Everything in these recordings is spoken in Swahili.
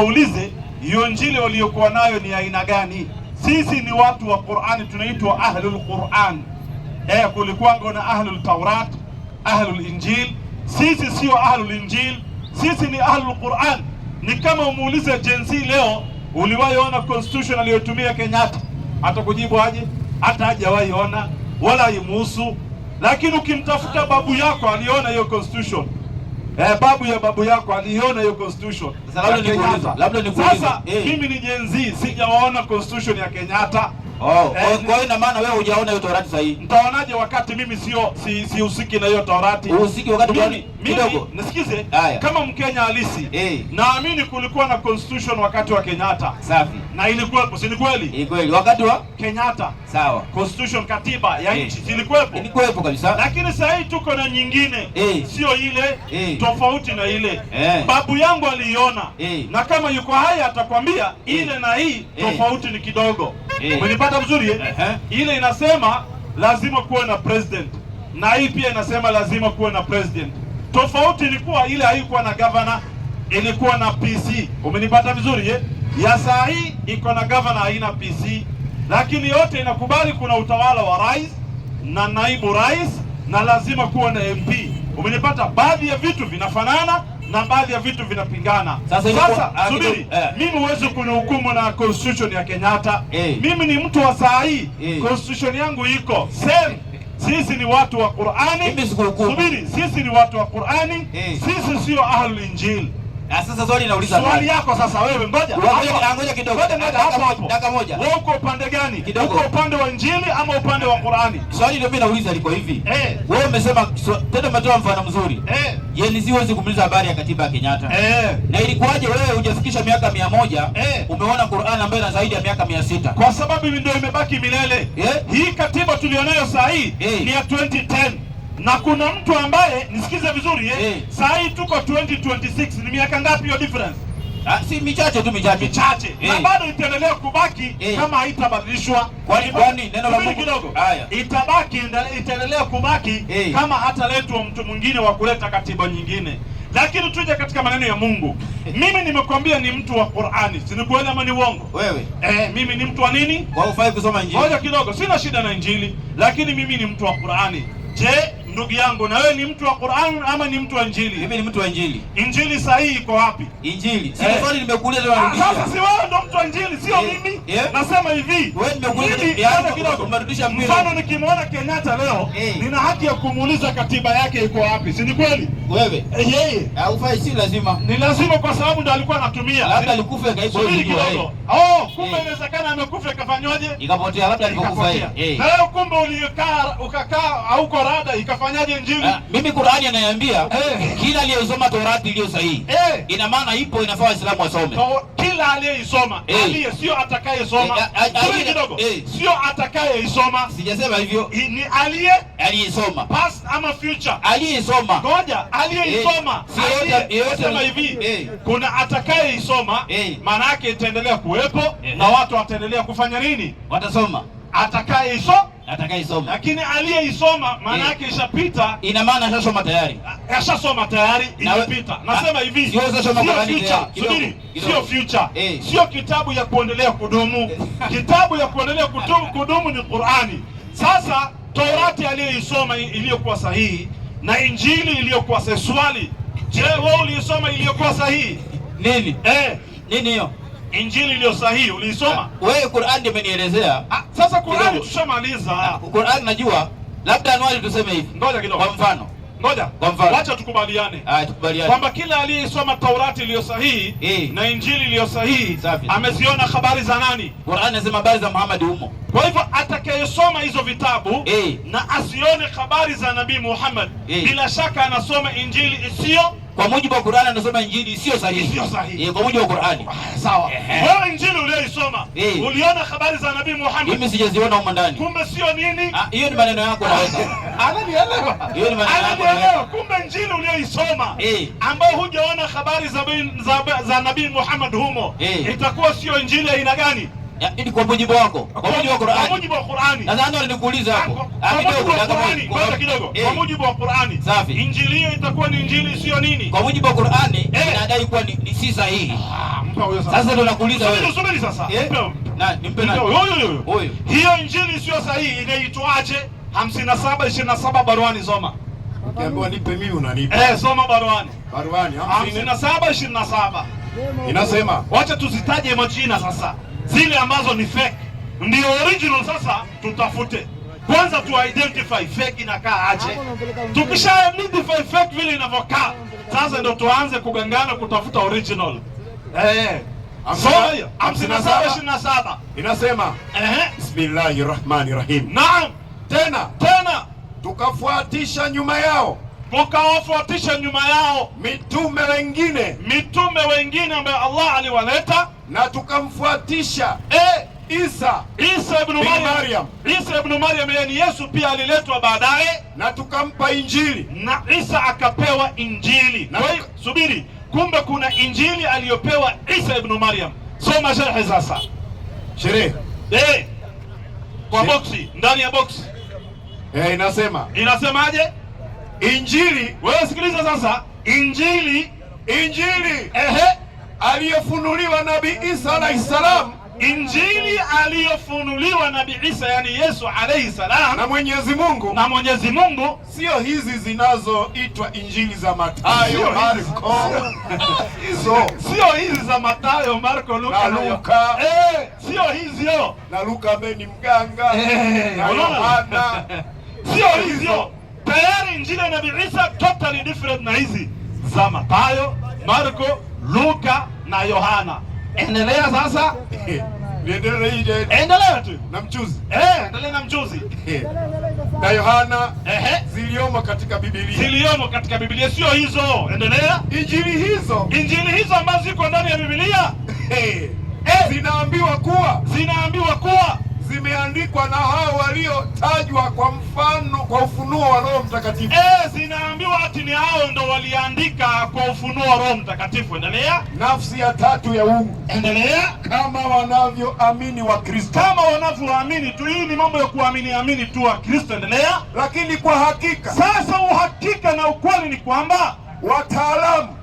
uwaulize hiyo Injili waliokuwa nayo ni aina gani. Sisi ni watu wa Qur'ani, tunaitwa ahlul Qur'an. Kulikuwa na ahlul Taurat, ahlul Injil. Sisi sio ahlul Injil, sisi ni ahlul Qur'an. Ni kama umuulize Gen Z leo, uliwahi ona constitution aliyotumia Kenyatta? Atakujibu aje? Hata hajawahi ona wala imuhusu. Lakini ukimtafuta babu yako aliona hiyo constitution, babu ya babu yako aliona hiyo constitution. Labda nikuulize. Sasa mimi ni Gen Z, sijaona constitution ya Kenyatta. Kwa hiyo ina maana wewe hujaona hiyo Taurati sahihi. Mtaonaje wakati mimi sihusiki na hiyo Taurati? Uhusiki wakati gani? Kidogo. Nisikize, kama Mkenya halisi, naamini kulikuwa na constitution wakati wa Kenyatta. Safi. Na ilikuwepo, si ni kweli? Ni kweli. Wakati wa Kenyatta. Sawa. Constitution, katiba ya nchi ilikuwepo. Ilikuwepo kabisa. Lakini sasa hivi tuko na nyingine, sio ile, tofauti na ile. Babu yangu aliiona. Na kama yuko hai atakwambia ile na hii tofauti ni kidogo. Umenipata vizuri? Ile inasema lazima kuwe na president, na hii pia inasema lazima kuwe na president. Tofauti ilikuwa ile haikuwa na governor, ilikuwa na PC. Umenipata vizuri? Ya saa hii iko na governor, haina PC, lakini yote inakubali kuna utawala wa rais na naibu rais na lazima kuwa na MP. Umenipata? Baadhi ya vitu vinafanana na baadhi ya vitu vinapingana. Sasa subiri, mimi huwezi kunihukumu na constitution ya Kenyatta. Mimi ni mtu wa saa hii, constitution yangu iko same. Sisi ni watu wa Qur'ani. Subiri, sisi ni watu wa Qur'ani. Sisi sio ahlul Injil. Sasa swali nauliza. Swali yako sasa wewe, ngoja kidogo. Dakika moja. Wewe uko upande gani? Uko upande wa Injili ama upande wa Qur'ani? Swali ndio mimi nauliza liko hivi. Wewe umesema tena, umetoa mfano mzuri. Yeye siwezi kumuuliza habari ya katiba ya Kenyatta. Na ilikuwaje wewe hujafikisha miaka 100 umeona Qur'an ambayo ina zaidi ya miaka 600? Kwa sababu ndio imebaki milele. Hii katiba tulionayo saa hii ni ya 2010. Na kuna mtu ambaye, nisikize vizuri, saa hii tuko 2026, ni miaka ngapi hiyo difference? Si michache tu, michache. Na bado itaendelea kubaki kama haitabadilishwa. Kwani neno la Mungu kidogo itaendelea kubaki kama hataletwa mtu mwingine wa kuleta katiba nyingine. Lakini tuje katika maneno ya Mungu. Mimi nimekwambia ni mtu wa Qur'ani. Si ni kweli ama ni uongo? Wewe. Mimi ni mtu wa nini? Kwa ufai kusoma Injili. Ngoja kidogo, sina shida na Injili, lakini mimi ni mtu wa Qur'ani. Je, ndugu yangu, na wewe ni mtu wa Qur'an ama ni mtu wa Injili? Mimi ni mtu wa Injili. Injili sahihi iko wapi? Injili. Sasa swali nimekuuliza leo narudisha. Sasa si wewe ndo mtu wa Injili, sio mimi. Nasema hivi. Wewe nimekuuliza kidogo. Umerudisha mpira. Mfano nikimwona Kenyatta leo, nina haki ya kumuuliza katiba yake iko wapi? Si ni kweli? Wewe. Yeye. Haufai, si lazima. Ni lazima kwa sababu ndo alikuwa anatumia. Labda alikufa kaipo kidogo. Kumbe inawezekana amekufa ikafanywaje? Ikapotea, labda alikufa yeye. Na wewe kumbe ukakaa hauko rada ikafanyaje Injili? Mimi Qur'ani ananiambia kila aliyesoma Taurati iliyo sahihi. Ina maana ipo, inafaa Waislamu wasome. Kila aliyeisoma, sio atakayesoma. Kidogo. Sio atakayeisoma. Sijasema hivyo. Ni aliyesoma. Past ama future. Aliyesoma. Ngoja, aliyeisoma. Sema hivi, kuna atakayeisoma, maana yake itaendelea kuwepo na watu wataendelea kufanya nini? Watasoma. Atakayeisoma. Lakini aliyeisoma maana yake ishapita. Ina maana ashasoma tayari. Ashasoma tayari, imepita. Nasema hivi, sio future. Sio future. Sio kitabu ya kuendelea kudumu. Kitabu ya kuendelea kudumu ni Qur'ani. Sasa Taurati aliyeisoma iliyokuwa sahihi na Injili iliyokuwa sahihi. Swali, je, wewe ulisoma iliyokuwa sahihi? Nini? Nini hiyo? Injili iliyo sahihi uliisoma? Wewe Qur'an ndio umenielezea. Sasa Qur'an tushamaliza. Qur'an najua. Labda anwali tuseme hivi. Ngoja kidogo. Kwa mfano. Wacha tukubaliane. Tukubaliane. Kwamba kila aliyesoma Taurati iliyo sahihi na Injili iliyo sahihi ameziona habari za nani? Qur'an inasema habari za Muhammad humo. Kwa hivyo atakayesoma hizo vitabu na asione habari za Nabii Muhammad, bila shaka anasoma Injili isiyo kwa mujibu wa Qur'an, anasoma Injili sio sahihi. Kwa mujibu wa Qur'an. Sawa. Wewe Injili uliyoisoma, uliona habari za Nabii Muhammad? Mimi sijaziona huko ndani. Kumbe sio nini? Hiyo ni maneno yako naweza. Ananielewa. Hiyo ni maneno yako. Kumbe Injili uliyoisoma ambao hujaona habari za Nabii Muhammad humo, itakuwa sio Injili aina gani? Ili kwa mujibu wako. Kwa mujibu wa Qur'ani. Kwa mujibu wa Qur'ani. Nadhani nilikuuliza hapo. Kidogo. Kwa mujibu wa Qur'ani. Safi. Injili hiyo itakuwa ni injili sio nini? Kwa mujibu wa Qur'ani inadai kuwa ni si sahihi. Mpa huyo sasa. Sasa ndo nakuuliza wewe. Subiri sasa. Nimpe nani? Huyo. Hiyo injili sio sahihi, inaitwaje? 57:27 baruani soma. Ukiambiwa nipe mimi unanipa. Soma baruani. Baruani 57:27. Inasema, wacha tuzitaje majina sasa. Zile ambazo ni fake ndio original sasa tutafute. Kwanza tu identify fake inakaa aje. Tukisha identify fake vile inavyokaa, sasa ndio tuanze kugangana kutafuta original. Soma hiyo 57:27. Inasema, Bismillahirrahmanirrahim. Naam. Tena tukafuatisha nyuma yao mitume wengine ambaye Allah aliwaleta, na tukamfuatisha Isa ibn Maryam, yani Yesu pia aliletwa baadaye, na tukampa Injili, na Isa akapewa Injili. Kwa hiyo subiri, kumbe kuna Injili aliyopewa Isa ibn Maryam. Soma sharhi sasa. Sherehe kwa boksi, ndani ya boksi inasemaje? Injili, wewe sikiliza sasa. Injili aliyofunuliwa Nabii Isa alayhi salam, Injili aliyofunuliwa Nabii Isa yani Yesu alayhi salam na Mwenyezi Mungu, sio hizi zinazoitwa Injili za Mathayo, Marko. Sio hizi za Mathayo, Marko, Luka na Luka. Sio hizo. Na Luka ambaye ni mganga. Na Yohana. Sio hizo. Tayari Injili ya Nabii Isa totally different na hizi za Mathayo, Marko, Luka na Yohana. Endelea sasa. Endelea tu. Na mchuzi. Endelea na mchuzi. Na Yohana ziliomo katika Biblia. Sio hizo. Endelea. Injili hizo ambazo ziko ndani ya Biblia zinaambiwa kuwa zimeandikwa na hao waliotajwa kwa mfano, kwa ufunuo wa Roho Mtakatifu. Zinaambiwa ati ni hao ndo waliandika kwa ufunuo wa Roho Mtakatifu. Endelea. Nafsi ya tatu ya uungu. Endelea. Kama wanavyoamini wa Kristo. Kama wanavyoamini tu. Hii ni mambo ya kuamini tu wa Kristo. Endelea. Lakini kwa hakika, sasa uhakika na ukweli ni kwamba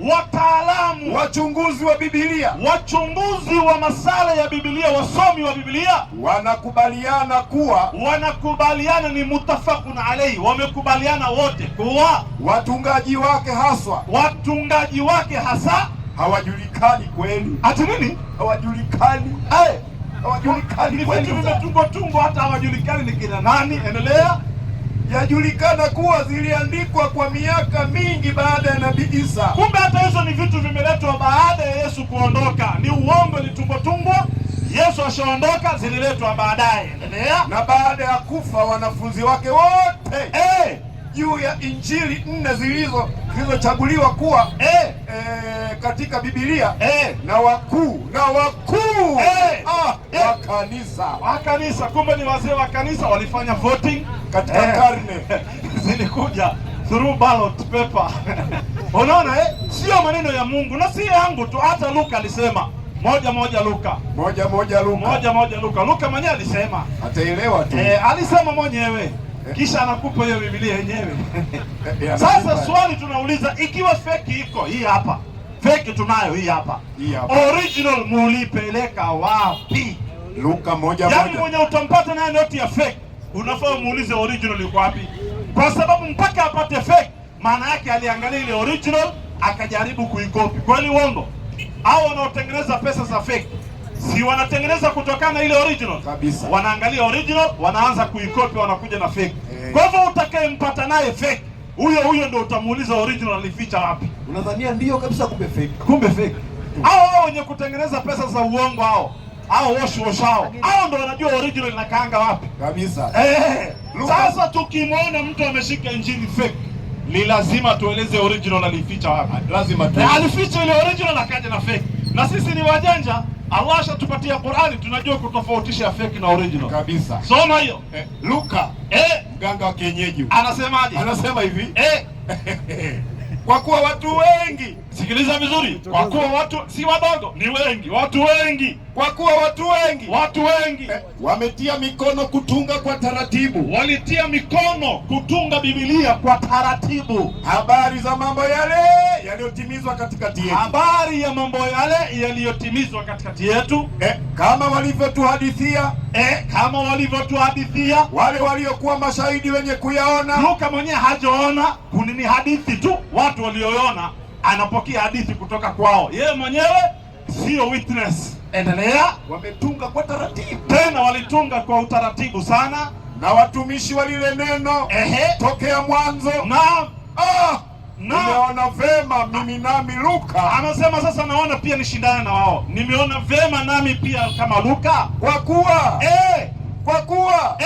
wataalamu, wachunguzi wa Biblia, wachunguzi wa masala ya Biblia, wasomi wa Biblia wanakubaliana ni mutafaqun alayhi, wamekubaliana wote kuwa watungaji wake hasa hawajulikani kweli. Ati nini? Hawajulikani. Hawajulikani kweli. Vimetungwa hata hawajulikani ni kina nani. Endelea. Yajulikana kuwa ziliandikwa kwa miaka mingi baada ya Nabii Isa. Kumbe hata hizo ni vitu vimeletwa baada ya Yesu kuondoka. Ni uongo, ni tumbo. Yesu ashaondoka, zililetwa baadaye. Endelea. Na baada ya kufa wanafunzi wake wote juu ya Injili 4 zilizochaguliwa kuwa katika Biblia na wakuu wa kanisa. Kumbe ni wazee wa kanisa walifanya voting katika karne zilikuja through ballot paper. Unaona sio maneno ya Mungu na si yangu tu, hata Luka alisema moja Luka. Luka mwenyewe alisema, ataelewa tu. Alisema mwenyewe. Kisha anakupa hiyo Biblia yenyewe. Sasa swali tunauliza, ikiwa fake iko hii hapa, fake tunayo hii hapa, original mulipeleka wapi? Luka 1:1. Yaani mwenye utampata naye noti ya fake, unafaa muulize original iko wapi, kwa sababu mpaka apate fake maana yake aliangalia ile original akajaribu kuikopi. Kweli uongo? Hao wanaotengeneza pesa za fake si wanatengeneza kutokana na ile original kabisa. Wanaangalia original, wanaanza kuikopi, wanakuja na fake. Kwa hivyo utakayempata naye fake, huyo ndio utamuuliza original alificha wapi. Unadhania ndio kabisa, kumbe fake. Hao wenye kutengeneza pesa za uongo hao hao ndio wanajua original inakaanga wapi kabisa. Sasa tukimwona mtu ameshika injili fake, ni lazima tueleze original alificha wapi. Lazima tu. Alificha ile original akaja na fake. Na sisi ni wajanja. Allah shatupatia Qur'ani, tunajua kutofautisha fake na original kabisa. Soma hiyo. Luka mganga wa kienyeji anasemaje? Anasema hivi kwa kuwa watu wengi Sikiliza vizuri, kwa kuwa watu si wadogo, ni wengi, watu wengi. Kwa kuwa watu wengi wametia mikono kutunga kwa taratibu, walitia mikono kutunga Biblia kwa taratibu, habari za mambo yale yaliyotimizwa katikati yetu, habari ya mambo yale yaliyotimizwa katikati yetu, kama walivyotuhadithia, wale waliokuwa mashahidi wenye kuyaona. Luka mwenyewe hajaona, kunini hadithi tu, watu walioona anapokea hadithi kutoka kwao, yeye mwenyewe sio witness. Endelea. Wametunga kwa taratibu, tena walitunga kwa utaratibu sana, na watumishi wa lile neno tokea mwanzo. Nimeona vema mimi nami Luka. Anasema sasa naona pia nishindane na wao, nimeona vema nami pia kama Luka, kwa kuwa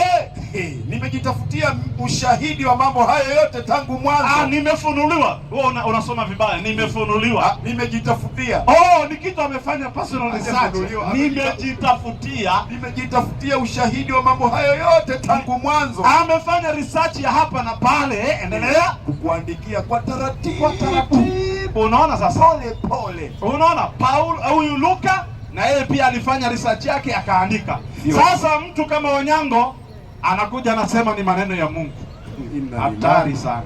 nimejitafutia ushahidi wa mambo hayo yote tangu mwanzo. Nimefunuliwa. Wewe unasoma vibaya. Nimefunuliwa. Nimejitafutia. Ni kitu amefanya personal research. Nimejitafutia ushahidi wa mambo hayo yote tangu mwanzo. Amefanya research ya hapa na pale. Endelea. Kukuandikia kwa taratibu. Kwa taratibu. Unaona sasa? Pole. Unaona Paul au Luka na yeye pia alifanya research yake akaandika. Sasa mtu kama Onyango anakuja anasema ni maneno ya Mungu. Hatari sana.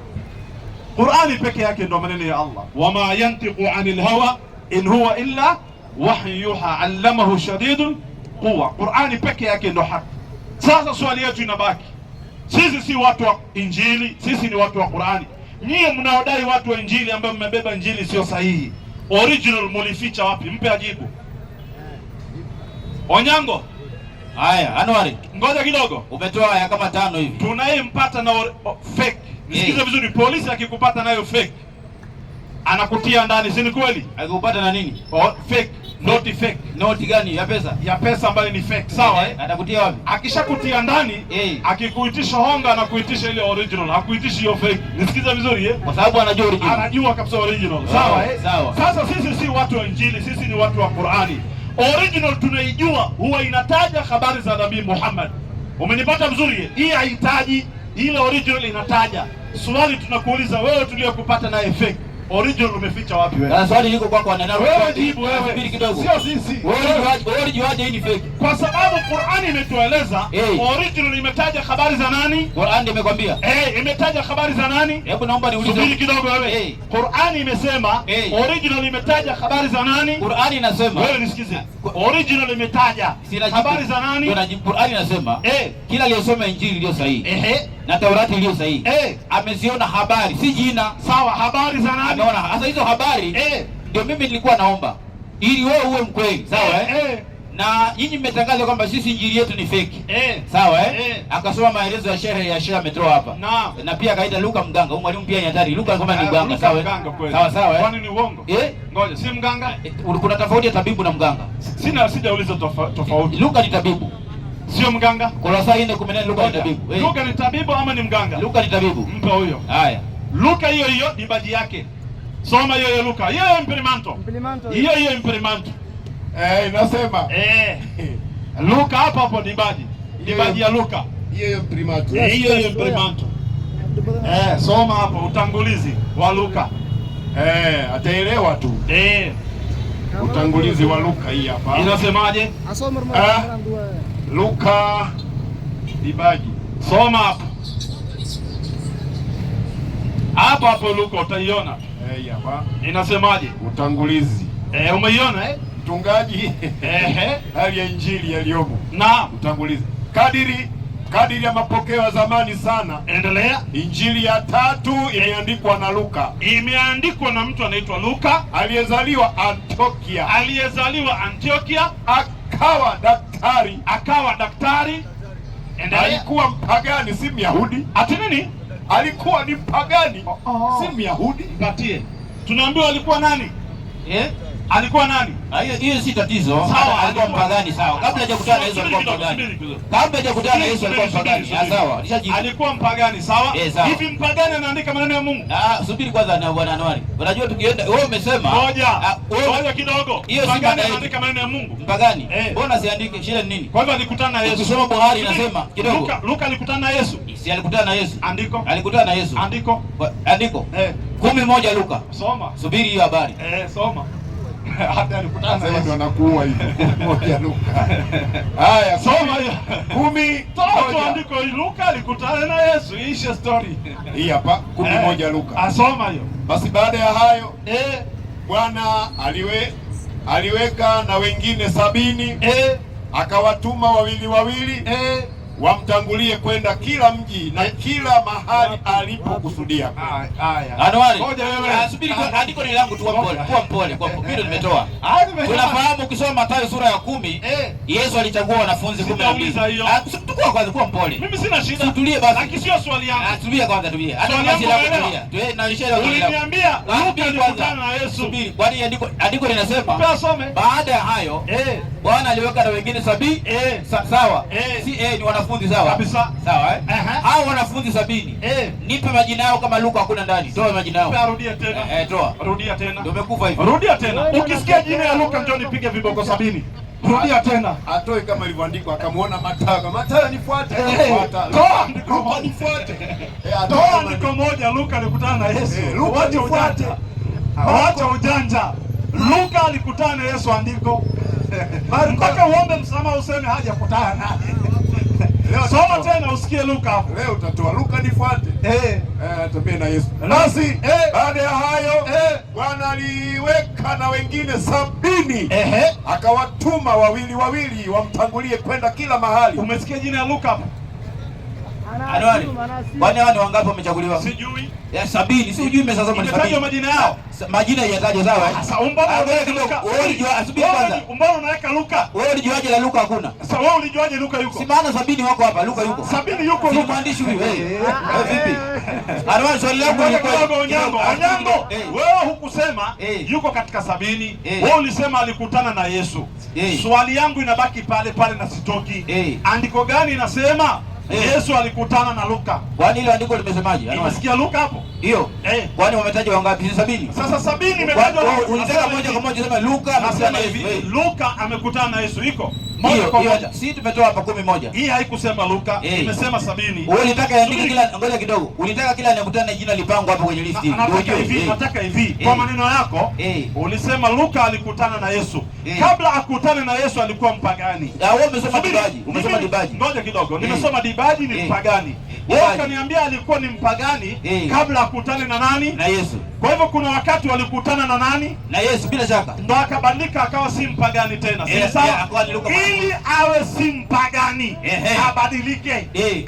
Qur'ani peke yake ndio maneno ya Allah. Wama yantiqu anil hawa in huwa illa wahyu yuha allamahu shadidul quwa. Qur'ani peke yake ndio haki. Sasa swali yetu inabaki, sisi si watu wa Injili, sisi ni watu wa Qur'ani. Nyie mnaodai watu wa Injili ambao mmebeba Injili sio sahihi, original mulificha wapi? Mpe ajibu. Onyango. Haya, Anwari, ngoja kidogo. Umetoa haya kama 5 hivi. Tunayempata na fake. Nisikize vizuri, polisi akikupata nayo fake anakutia ndani, si ni kweli? Akikupata na nini? Fake, noti fake. Noti gani? Ya pesa? Ya pesa ambayo ni fake. Sawa Atakutia wapi? Akishakutia ndani, akikuitisha honga anakuitisha ile original, hakuitishi hiyo fake. Nisikize vizuri Kwa sababu anajua original. Anajua kabisa original. Sawa Sasa sisi si watu wa Injili, sisi ni watu wa Qur'ani. Original tunaijua huwa inataja habari za Nabii Muhammad. Umenipata vizuri? Hii haitaji, ile original inataja. Swali tunakuuliza wewe, tuliyokupata naye fake, original umeficha wapi wewe? Na swali liko kwako anaenda. Wewe jibu wewe. Subiri kidogo. Sio sisi. Wewe jiwaje hii ni fake? Kwa sababu Qur'ani imetueleza original imetaja habari za nani? Qur'ani imekwambia. Imetaja habari za nani? Hebu naomba niulize. Subiri kidogo wewe. Qur'ani imesema original imetaja habari za nani? Qur'ani inasema. Wewe nisikize. Original imetaja habari za nani? Qur'ani inasema kila aliyesoma Injili iliyo sahihi na Taurati iliyo sahihi ameziona habari, si jina. Sawa, habari za nani? Anaona. Sasa hizo habari ndio mimi nilikuwa naomba ili wewe uwe mkweli, sawa na nyinyi mmetangaza kwamba sisi Injili yetu ni fake. Sawa Akasoma maelezo ya shehe ya Sheikh ametoa hapa. Na pia akaita Luka mganga. Huyu mwalimu pia ni hatari. Luka kama ni mganga, sawa Kwani ni uongo? Ngoja, si mganga? Kuna tofauti ya tabibu na mganga. Sijauliza tofauti. Luka ni tabibu. Sio mganga. Kolosai 4:14 Luka ni tabibu. Luka ni tabibu ama ni mganga? Luka ni tabibu. Mpe huyo. Haya. Luka hiyo dibaji yake. Soma hiyo Luka. Hiyo impedimento. Hiyo impedimento. Inasema Luka hapo dibaji ya Luka. Hiyo impedimento. Hiyo impedimento. Soma hapo utangulizi wa Luka. Ataelewa tu. Utangulizi wa Luka hii hapa. Inasemaje? Luka dibaji. Soma hapo. Hapo Luka utaiona. Hapa. Inasemaje? Utangulizi. Umeiona mtungaji? Hali ya Injili yaliyomo. Naam. Utangulizi. Kadiri ya mapokeo ya zamani sana. Endelea. Injili ya 3 imeandikwa na Luka. Imeandikwa na mtu anaitwa Luka, aliyezaliwa Antiokia, akawa daktari. Endelea. Alikuwa mpagani, si Myahudi. Ati nini? Alikuwa ni mpagani, si Myahudi. Patie. Tunaambiwa alikuwa nani? Alikuwa nani? Hiyo si tatizo. Sawa, alikuwa mpagani, sawa. Kabla hajakutana na Yesu alikuwa mpagani. Kabla hajakutana na Yesu alikuwa mpagani. Sawa, nishajibu. Alikuwa mpagani, sawa? Hivi mpagani anaandika maneno ya Mungu? Subiri kwanza na Bwana Anwari. Unajua tukienda wewe umesema ngoja kidogo. Mpagani anaandika maneno ya Mungu. Mpagani. Mbona siandike? Shida ni nini? Kwa hivyo alikutana na Yesu. Ukisoma Buhari inasema kidogo. Luka alikutana na Yesu. Si alikutana na Yesu. Andiko. Alikutana na Yesu. Andiko. Andiko. 11 Luka. Soma. Subiri hiyo habari. Soma. Hata alikutana sasa ndio anakuwa hivi. 11 Luka. Haya, soma hiyo. 10. Toa andiko Luka alikutana na Yesu. Isha story. Hii hapa 11 Luka. Asoma hiyo. Basi baada ya hayo Bwana aliweka na wengine 70 akawatuma wawili wawili wamtangulie kwenda kila mji na kila mahali alipokusudia. Anwari, subiri kwa andiko ni langu tu, kwa mpole. Mimi nimetoa. Tunafahamu ukisoma Mathayo sura ya 10, Yesu alichagua wanafunzi 12. Tukua kwanza, kwa mpole. Mimi sina shida. Tulie basi. Lakini sio swali yangu. Tulia kwanza, tulia. Hata basi la kutulia. Tuwe na ishara kwa. Uliniambia Luka alikutana na Yesu. Subiri. Kwani andiko linasema baada ya hayo Bwana aliweka na wengine 70. Sawa. Si ni wanafunzi sawa. Kabisa. Sawa hao wanafunzi 70. Nipe majina yao kama Luka hakuna ndani. Toa majina yao. Rudia tena. Toa. Rudia tena. Ndio umekufa hivi. Rudia tena. Ukisikia jina ya Luka njoo nipige viboko 70. Rudia tena. Atoe kama ilivyoandikwa, akamwona Mathayo nifuate. Toa ndiko nifuate. Toa ndiko moja Luka alikutana na Yesu. Luka nifuate. Acha ujanja. Luka alikutana na Yesu andiko. Mpaka uombe msamaha useme hajakutana naye. Soma tena usikie Luka hapo. Leo utatoa Luka nifuate. Tembea na Yesu. Basi baada ya hayo Bwana aliweka na wengine 70. Akawatuma wawili wawili wamtangulie kwenda kila mahali. Umesikia jina ya Luka hapo? Anwari. Kwani hao ni wangapi wamechaguliwa? Sijui. Ya 70, si ujui umesema ni 70. Majina yao. Majina yataje sawa? Sasa umbona unaweka Luka. Wewe ulijua asubiri kwanza. Umbona unaweka Luka. Wewe ulijuaje la Luka hakuna? Sasa wewe ulijuaje Luka yuko? Si maana 70 wako hapa, Luka yuko. 70 yuko Luka. Mwandishi huyu vipi? Anwari swali lako ni kwa Onyango. Wewe hukusema yuko katika 70. Wewe ulisema alikutana na Yesu. Swali yangu inabaki pale pale na sitoki. Andiko gani inasema Yesu alikutana na Luka? Kwani ile andiko limesemaje? Unasikia Luka hapo? Hiyo. Kwani wametaja wangapi? 70. Sasa 70 imetajwa. Unataka moja kwa moja sema Luka anasema hivi. Luka amekutana na Yesu iko. Moja kwa moja. Si tumetoa hapa 11. Hii haikusema Luka, imesema 70. Wewe unataka iandike kila, ngoja kidogo. Unataka kila anayekutana jina lipangwe hapo kwenye listi. Nataka hivi. Kwa maneno yako, ulisema Luka alikutana na Yesu. Kabla akutane na Yesu alikuwa mpagani. Wewe umesoma dibaji. Umesoma dibaji. Ngoja kidogo. Nimesoma dibaji ni mpagani. Wewe ukaniambia alikuwa ni mpagani kabla akutane na nani? Na Yesu. Kwa hivyo kuna wakati walikutana na nani? Na Yesu bila shaka. Ndo akabadilika akawa si mpagani tena. Si sawa? Ili awe si mpagani, abadilike.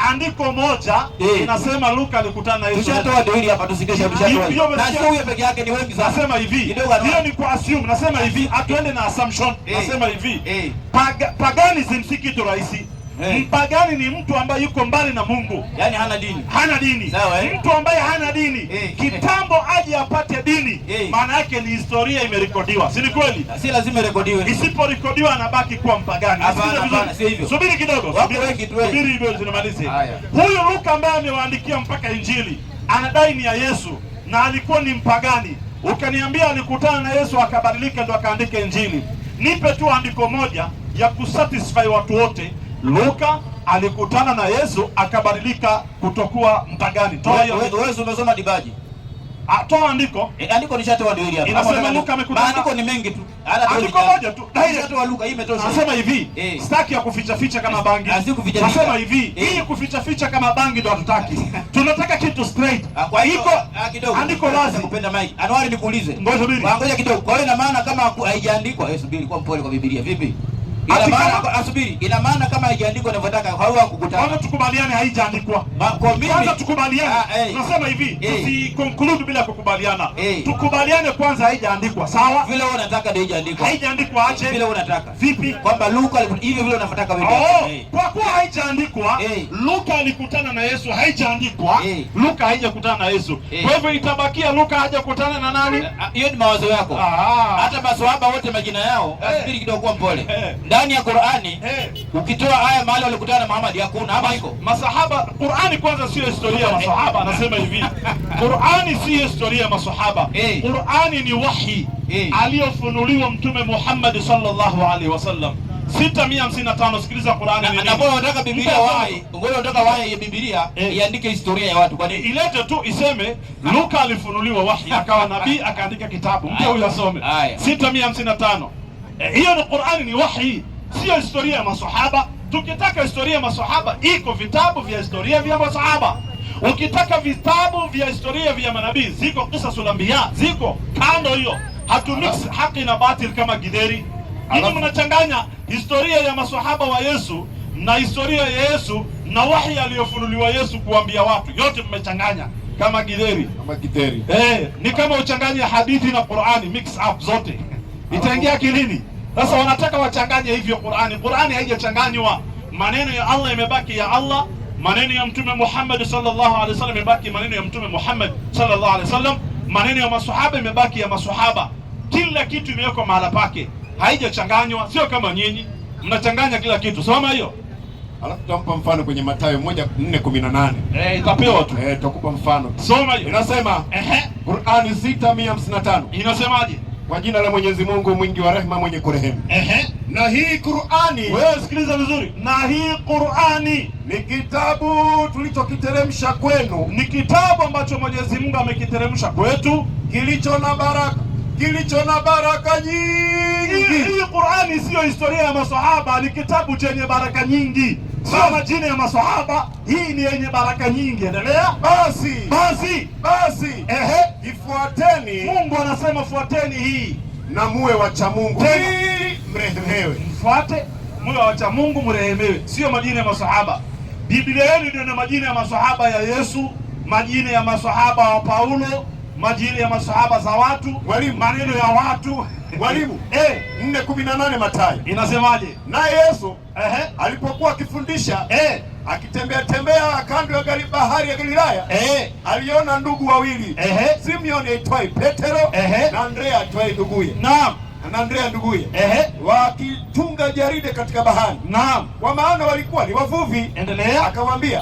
Andiko moja inasema Luka alikutana na Yesu. Tushatoa dili hapa tusikesha tushatoa. Na sio huyo peke yake, ni wengi sana. Nasema hivi. Hiyo ni kwa assume. Nasema hivi, atuende na assumption. Nasema hivi. Paganism si kitu rahisi. Mpagani ni mtu ambaye yuko mbali na Mungu. Yaani hana dini. Hana dini. Mtu ambaye hana dini. Kitambo aje apate dini. Maana yake ni historia imerekodiwa. Si ni kweli? Si lazima irekodiwe. Isiporekodiwa anabaki kuwa mpagani. Hapana, sio hivyo. Subiri kidogo. Subiri hivyo zinamalize. Huyu Luka ambaye amewaandikia mpaka Injili anadai ni ya Yesu na alikuwa ni mpagani. Ukaniambia alikutana na Yesu akabadilika ndo akaandika Injili. Nipe tu andiko moja ya kusatisfy watu wote. Luka alikutana na Yesu akabadilika kutokuwa mpagani. Toa hiyo. Wewe umesoma dibaji. Toa andiko. Andiko nishatoa ndio hili hapa. Inasema Luka amekutana. Andiko ni mengi tu. Andiko moja tu. Nishatoa Luka, hii imetosha. Nasema hivi, sitaki ya kuficha ficha kama bangi. Nasema hivi, hii kuficha ficha kama bangi ndo hatutaki. Tunataka kitu straight. Kwa hiyo kidogo. Andiko lazima kupenda mic. Anwari nikuulize. Ngoja kidogo. Kwa hiyo ina maana kama haijaandikwa, subiri kwa mpole kwa Biblia. Vipi? Ina maana kama haijaandikwa inavyotaka hawakukutana. Kwanza tukubaliane haijaandikwa. Kwanza tukubaliane. Tunasema hivi, tusiconclude bila kukubaliana. Tukubaliane kwanza haijaandikwa. Sawa? Vile wewe unataka ndio haijaandikwa. Haijaandikwa aje? Vile unataka. Vipi? Kwamba Luka hivyo vile unavyotaka wewe. Kwa kuwa haijaandikwa, Luka alikutana na Yesu haijaandikwa. Luka haijakutana na Yesu. Kwa hivyo itabakia Luka hajakutana na nani? Hiyo ni mawazo yako. Hata maswahaba wote majina yao, subiri kidogo kwa mpole. Ndani ya Qur'ani ukitoa aya mahali walikutana na Muhammad hakuna hapa iko. Masahaba, Qur'ani kwanza sio historia ya masahaba, anasema hivi. Qur'ani si historia ya masahaba. Qur'ani ni wahi aliyofunuliwa Mtume Muhammad sallallahu alaihi wasallam. 655. Sikiliza Qur'ani ni nini? Na unataka Biblia wahi. Ngoja unataka wahi ya Biblia iandike historia ya watu. Kwa nini? Ilete tu iseme Luka alifunuliwa wahi akawa nabii akaandika kitabu. Mtu huyo asome. 655. Hiyo ni Qur'ani, ni wahi, sio historia ya maswahaba. Tukitaka historia ya maswahaba iko vitabu vya historia vya maswahaba. Ukitaka vitabu vya historia vya manabii ziko Qisasul Anbiya, ziko kando hiyo. Hatumix haki na batil kama Gideri. Ninyi mnachanganya historia ya maswahaba wa Yesu na historia ya Yesu na wahi aliyofunuliwa Yesu kuambia watu, yote mmechanganya kama Gideri. Ni kama uchanganya hadithi na Qur'ani, mix up zote. Itaingia akilini. Sasa wanataka wachanganye hivyo Qur'ani. Qur'ani haijachanganywa. Maneno ya Allah yamebaki ya Allah, maneno ya Mtume Muhammad sallallahu alaihi wasallam yamebaki maneno ya Mtume Muhammad sallallahu alaihi wasallam, maneno ya maswahaba yamebaki ya maswahaba. Kila kitu imewekwa mahala pake, haijachanganywa. Sio kama nyinyi mnachanganya kila kitu. Soma hiyo. Alafu tutampa mfano kwenye Mathayo 1:4-18. Itapewa tu. Tutakupa mfano. Soma hiyo. Inasema Qur'ani 6:155. Inasemaje? Kwa jina la Mwenyezi Mungu mwingi wa rehema mwenye kurehemu. Na hii Qur'ani, wewe sikiliza vizuri. Na hii Qur'ani ni kitabu tulichokiteremsha kwenu. Ni kitabu ambacho Mwenyezi Mungu amekiteremsha kwetu, kilicho na baraka nyingi. Hii Qur'ani sio historia ya maswahaba, ni kitabu chenye baraka nyingi. Sio majina ya maswahaba, hii ni yenye baraka nyingi. Endelea. Basi ifuateni. Mungu anasema fuateni hii na muwe wacha Mungu ili mrehemewe. Mfuate, muwe wacha Mungu mrehemewe. Sio majina ya maswahaba. Biblia yenu ndio majina ya maswahaba ya Yesu, majina ya maswahaba wa Paulo, majina ya maswahaba za watu, maneno ya watu. Mwalimu, 4:18 Mathayo. Inasemaje? Na Yesu alipokuwa akifundisha akitembea kando ya bahari ya Galilaya, aliona ndugu wawili, Simeoni aitwaye Petero na Andrea aitwaye nduguye. Naam. Na Andrea nduguye, wakitunga jaride katika bahari. Naam. Kwa maana walikuwa ni wavuvi. Endelea. Akamwambia,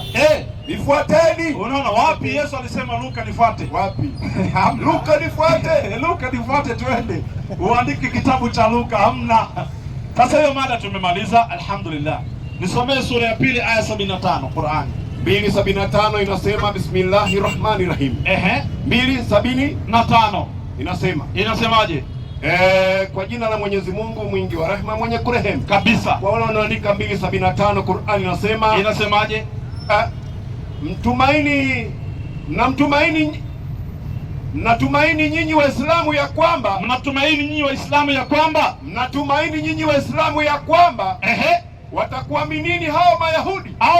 nifuateni. Unaona wapi Yesu alisema Luka nifuate? Wapi? Luka nifuate. Luka nifuate, twende. Uandike kitabu cha Luka, hamna. Sasa hiyo mada tumemaliza, alhamdulillah. Nisomee sura ya 2 aya 75 Qur'an. 2:75 inasema Bismillahirrahmanirrahim. 2:75 inasemaje? Kwa jina la Mwenyezi Mungu mwingi wa rehema mwenye kurehemu. Kabisa. Kwa wale wanaoandika 2:75 Qur'an inasemaje? Mnatumaini nyinyi Waislamu ya kwamba watakuaminini hao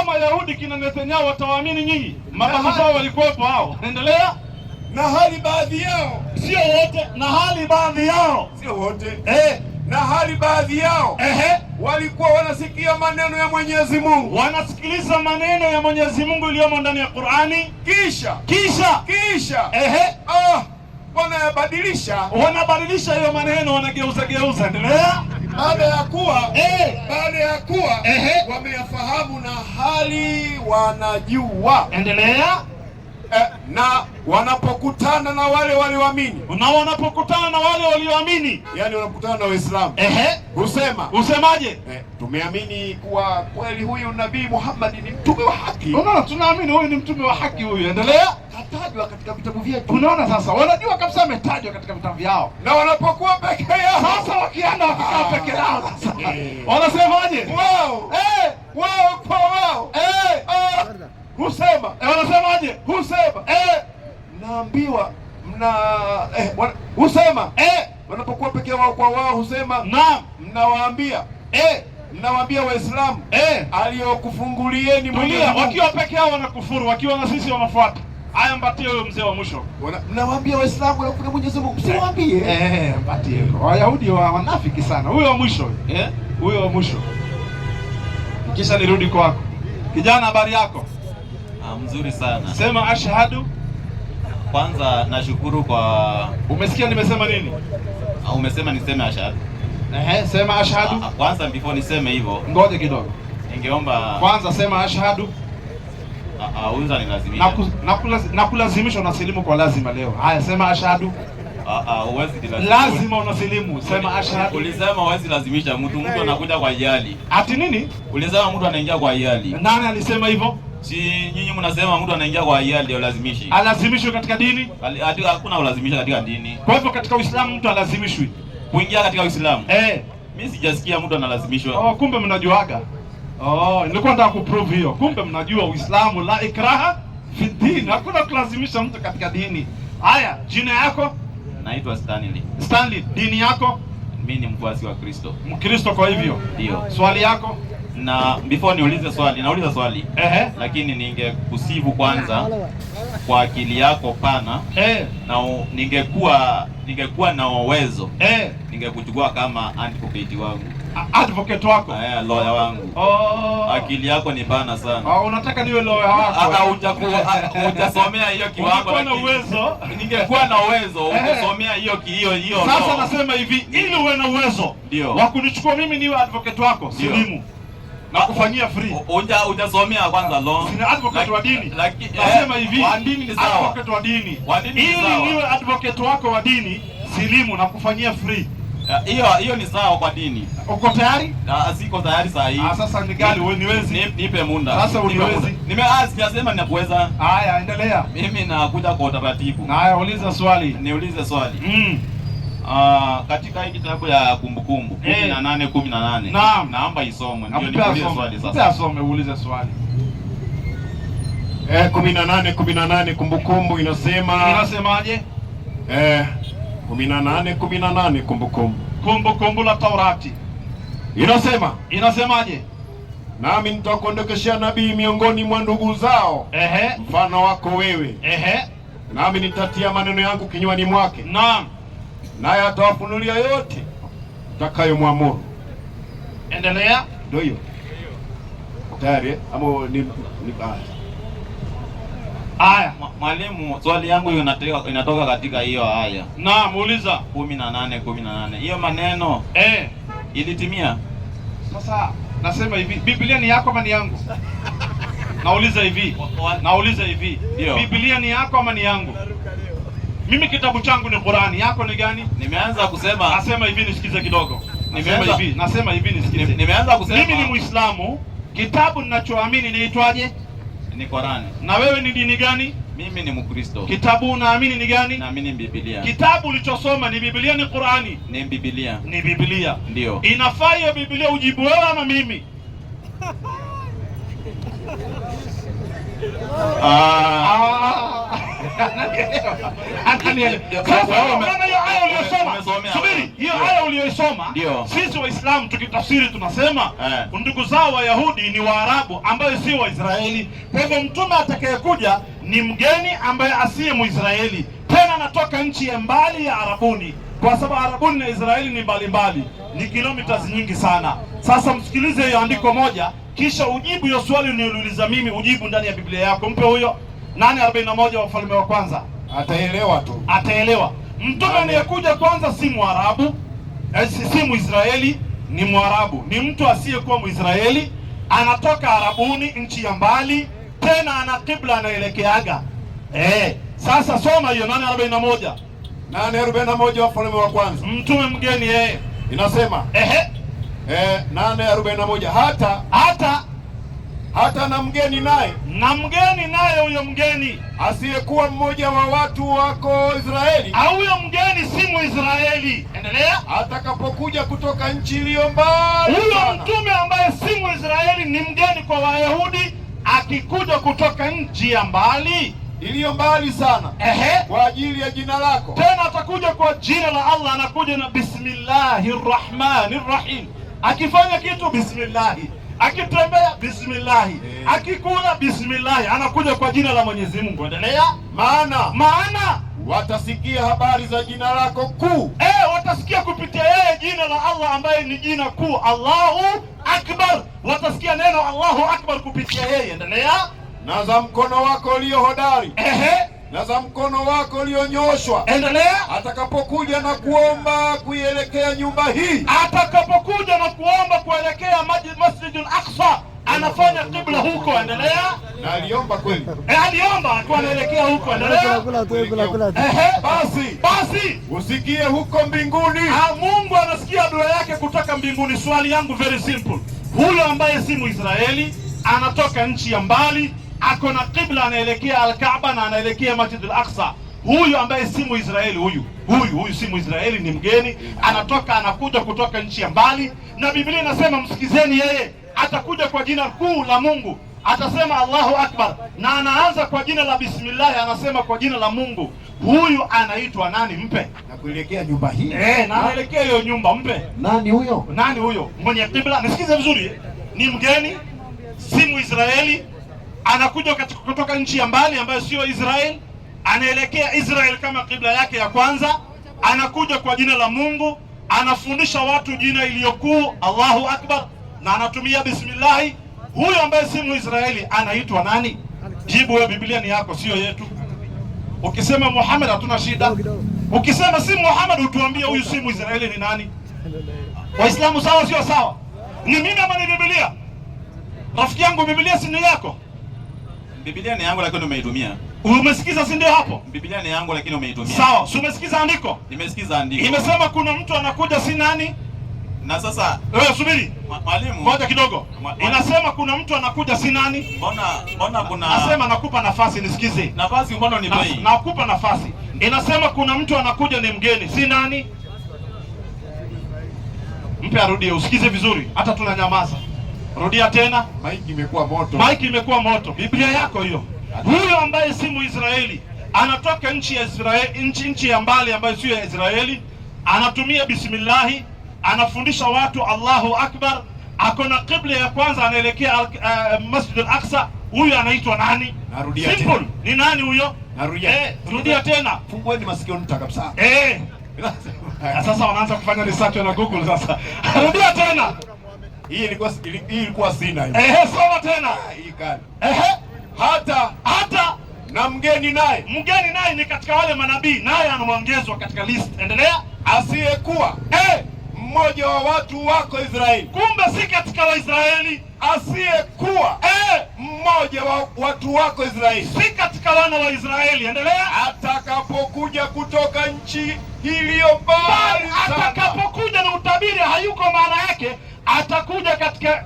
Mayahudi. Kina Netanyahu watawaamini nyinyi. Mababu zao walikuwepo hao. Endelea. Na hali baadhi yao, sio wote, na hali baadhi yao, sio wote, na hali baadhi yao walikuwa wanasikia maneno ya Mwenyezi Mungu, wanasikiliza maneno ya Mwenyezi Mungu iliyomo ndani ya Qur'ani, kisha wanabadilisha hiyo maneno, wanageuza. Endelea. Baada ya kuwa wameyafahamu na hali wanajua. Endelea. Na wanapokutana na wale walioamini, yani wanakutana na Waislamu, husemaje? Tumeamini kuwa kweli huyu Nabii Muhammad ni mtume wa haki. Unaona, tunaamini huyu ni mtume wa haki huyu. Endelea. Katajwa katika vitabu vyetu. Unaona, sasa wanajua kabisa ametajwa katika vitabu vyao. Na wanapokuwa peke yao, sasa wakienda wakikaa peke yao, sasa wanasemaje? Wao kwa wao husema, wanasemaje? Naambiwa husema wanapokuwa peke yao kwa wao husema, naam, mnawaambia Waislamu aliyokufungulieni Mwenyezi Mungu. Wakiwa peke yao wanakufuru, wakiwa na sisi wanafuata. Haya, mpatie huyo mzee wa mwisho. Mnawaambia Waislamu aliyokufungulia Mwenyezi Mungu, msiwaambie. Mpatie huyo. Wayahudi wanafiki sana. Huyo wa mwisho. Huyo wa mwisho. Kisha nirudi kwako. Kijana, habari yako? Mzuri sana. Sema ashhadu. Kwanza nashukuru kwa... Umesikia nimesema nini? Umesema niseme ashhadu. Sema ashhadu. Kwanza before niseme hivyo, ngoja kidogo. Ningeomba kwanza sema ashhadu. Unza nilazimisha. Na kulazimisha unasilimu kwa lazima leo. Haya, sema ashhadu. Lazima unasilimu. Sema ashhadu. Ulisema huwezi lazimisha mtu anakuja kwa hiari. Ati nini? Ulisema mtu anaingia kwa hiari. Nani alisema hivyo? Si nyinyi mnasema mtu anaingia kwa hiari ndio lazimishi. Alazimishwe katika dini? Hakuna ulazimisha katika dini. Kwa hivyo katika Uislamu mtu alazimishwi kuingia katika Uislamu? Mimi sijasikia mtu analazimishwa. Kumbe mnajuaga. Nilikuwa nataka kuprove hiyo. Kumbe mnajua Uislamu la ikraha fi din. Hakuna kulazimisha mtu katika dini. Haya, jina yako? Naitwa Stanley. Stanley, dini yako? Mimi ni mfuasi wa Kristo. Mkristo kwa hivyo? Ndio. Swali yako? Na before nauliza swali. Lakini ningekusifu kwanza kwa akili yako pana. Na ningekuwa na uwezo. Ningekuchukua kama advocate wangu. Advocate wako? Lawyer wangu. Akili yako ni pana sana. Unataka niwe lawyer wako? Hujasomea hiyo kiwango. Ungekuwa na uwezo. Ningekuwa na uwezo, ungesomea hiyo. Sasa nasema hivi, ili uwe na uwezo wa kunichukua mimi niwe advocate wako, silimu na kufanyia free. Hujasomea kwanza law. Sina advocate wa dini. Nasema hivi, dini ni sawa. Advocate wa dini. Ili niwe advocate wako wa dini, silimu na kufanyia free. Hiyo ni sawa kwa dini. Uko tayari? Siko tayari saa hii. Sasa ni gani wewe niwezi? Nipe muda. Sasa uniwezi. Sijasema ninakuweza. Haya, endelea. Mimi nakuja kwa utaratibu. Haya, uliza swali. Niulize swali. Katika hii kitabu ya Kumbukumbu 18:18. Naam. Naomba isomwe. Ndio niulize swali sasa. Utasome uulize swali. 18:18 Kumbukumbu inasema. Inasemaje? 18:18 Kumbukumbu la Taurati. Inasemaje? Nami nitakuondokeshea nabii miongoni mwa ndugu zao. Mfano wako wewe. Nami nitatia maneno yangu kinywani mwake. Naam. Naye atawafunulia yote utakayomwamuru. Endelea. Ndio hiyo. Tayari ama ni Aya. Mwalimu, swali yangu inatoka katika hiyo aya. Naam, uliza. 18:18. Hiyo maneno ilitimia. Sasa nasema hivi, Biblia ni yako ama ni yangu? Nauliza hivi. Biblia ni yako ama ni yangu? Mimi kitabu changu ni Qur'ani, yako ni gani? Nimeanza kusema. Nasema hivi nisikize kidogo. Nasema hivi nisikize. Nimeanza kusema. Mimi ni Muislamu, kitabu ninachoamini niitwaje? Ni Qur'ani. Na wewe ni dini gani? Mimi ni Mkristo. Kitabu unaamini ni gani? Naamini Biblia. Kitabu ulichosoma ni Biblia ni Qur'ani? Ni Biblia. Ni Biblia. Ndio. Inafaa hiyo Biblia ujibu wewe ama mimi? Hiyo aya uliyosoma, sisi Waislamu tukitafsiri tunasema ndugu zao Wayahudi ni Waarabu ambayo sio Waisraeli. Kwa hivyo mtume atakayekuja ni mgeni ambaye asiye Muisraeli, tena anatoka nchi ya mbali ya Arabuni, kwa sababu Arabuni na Israeli ni mbali, ni kilomita nyingi sana. Sasa msikilize hiyo andiko moja, kisha ujibu hiyo swali uniuliza mimi, ujibu ndani ya Biblia yako. Mpe huyo 8:41 Wafalme wa Kwanza. Ataelewa tu. Ataelewa. Mtume anayekuja kwanza si Mwarabu, si Muisraeli, ni Mwarabu. Ni mtu asiyekuwa Muisraeli, anatoka Arabuni, nchi ya mbali, tena ana kibla anaelekeaga. Sasa soma hiyo 8:41. 8:41 Wafalme wa Kwanza. Mtume mgeni inasema 8:41 hata na mgeni naye huyo mgeni asiyekuwa mmoja wa watu wako Israeli, au huyo mgeni si Muisraeli. Endelea. Atakapokuja kutoka nchi iliyo mbali, huyo mtume ambaye si Muisraeli ni mgeni kwa Wayahudi, akikuja kutoka nchi ya mbali iliyo mbali sana, kwa ajili ya jina lako, tena atakuja kwa jina la Allah, anakuja na Bismillahirrahmanirrahim. Akifanya kitu bismillah, akitembea bismillah, akikula bismillah, anakuja kwa jina la Mwenyezi Mungu. Endelea. Maana watasikia habari za jina lako kuu. Watasikia kupitia yeye jina la Allah ambaye ni jina kuu, Allahu Akbar. Watasikia neno Allahu Akbar kupitia yeye. Endelea. Na za mkono wako ulio hodari, na za mkono wako ulionyoshwa. Endelea. Atakapokuja na kuomba kuielekea nyumba hii, kuelekea Masjidul Aqsa, anafanya kibla huko. Endelea. Na aliomba kweli. Aliomba kwa anaelekea huko. Endelea. Basi usikie huko mbinguni. Mungu anasikia dua yake kutoka mbinguni. Swali yangu very simple. Huyo ambaye si Muisraeli anatoka nchi ya mbali, ako na kibla, anaelekea Al-Kaaba na anaelekea Masjid Al-Aqsa. Huyu ambaye si Muisraeli, huyu si Muisraeli, ni mgeni, anakuja kutoka nchi ya mbali, na Biblia inasema msikizeni yeye, atakuja kwa jina kuu la Mungu, atasema Allahu Akbar, na anaanza kwa jina la bismillah, anasema kwa jina la Mungu. Huyu anaitwa nani? Mpe. Na kuelekea nyumba hii. Na anaelekea hiyo nyumba, mpe. Nani huyo? Nani huyo? Mwenye kibla, nisikize vizuri, ni mgeni, si Muisraeli, anakuja kutoka nchi ya mbali ambayo sio Israeli, anaelekea Israel kama kibla yake ya kwanza, anakuja kwa jina la Mungu, anafundisha watu jina iliyokuu Allahu Akbar, na anatumia bismillah. Huyo ambaye si Muisraeli anaitwa nani? Jibu wewe, Biblia ni yako, sio yetu. Ukisema Muhammad hatuna shida, ukisema si Muhammad utuambie huyu si Muisraeli ni nani. Waislamu sawa sio sawa? Ni mimi ama ni Biblia? Rafiki yangu, Biblia si ni yako? Biblia ni yangu lakini umeitumia. Umesikiza si ndio hapo? Biblia ni yangu lakini umeitumia. Sawa, si umesikiza andiko? Nimesikiza andiko. Imesema kuna mtu anakuja si nani? Na sasa wewe subiri. Mwalimu. Ngoja kidogo. Inasema kuna mtu anakuja si nani? Mbona kuna nasema nakupa nafasi nisikize. Nafasi mbona ni bei? Nakupa nafasi. Inasema kuna mtu anakuja ni mgeni si nani? Mpe arudie usikize vizuri, hata tunanyamaza. Rudia tena. Maiki imekuwa moto. Maiki imekuwa moto. Biblia yako hiyo. Huyo ambaye si Muisraeli anatoka nchi ya Israeli, nchi ya mbali ambayo sio ya Israeli, anatumia bismillah, anafundisha watu Allahu Akbar, akona kibla ya kwanza, anaelekea Masjid Al-Aqsa. Huyo anaitwa nani? Narudia simple tena. Ni nani huyo? Narudia. Rudia tena. Fungueni masikio nita kabisa. Sasa wanaanza kufanya research na Google sasa. Rudia tena. Hii ilikuwa sina hiyo. Soma tena. Hii kali. Hata na mgeni naye ni katika wale manabii, naye anaongezwa katika list. Endelea. Asiyekuwa mmoja wa watu wako Israeli. Kumbe si katika Waisraeli. Asiyekuwa mmoja wa watu wako Israeli, si katika wana wa Israeli. Endelea. Atakapokuja kutoka nchi iliyo mbali sana. Atakapokuja na utabiri hayuko maana yake atakuja